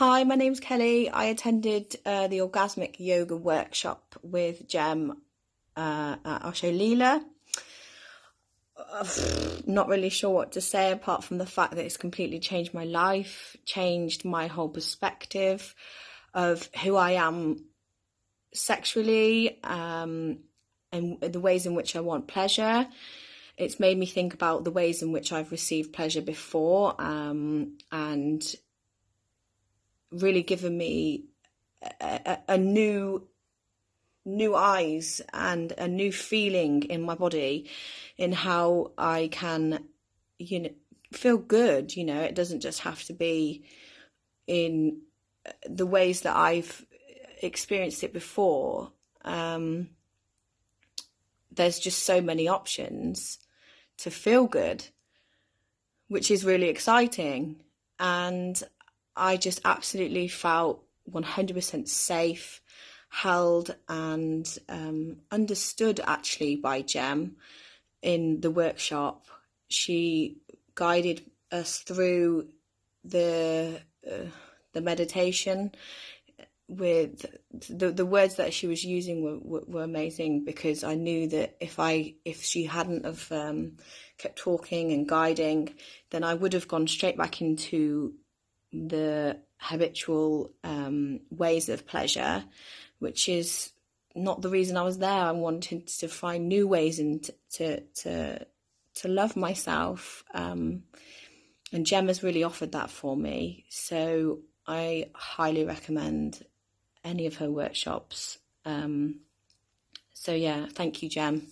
Hi, my name's Kelly. I attended the Orgasmic Yoga workshop with Jem at Osho Leela. Not really sure what to say apart from the fact that it's completely changed my life, changed my whole perspective of who I am sexually, and the ways in which I want pleasure. It's made me think about the ways in which I've received pleasure before, and really given me a new eyes and a new feeling in my body in how I can, feel good. It doesn't just have to be in the ways that I've experienced it before. There's just so many options to feel good, which is really exciting. And I just absolutely felt 100% safe, held, and understood actually by Jem in the workshop. She guided us through the meditation with the words that she was using were amazing, because I knew that if she hadn't have kept talking and guiding, then I would have gone straight back into the habitual ways of pleasure, which is not the reason I was there. I wanted to find new ways and to love myself, and Jem has really offered that for me. So I highly recommend any of her workshops. So yeah, thank you, Jem.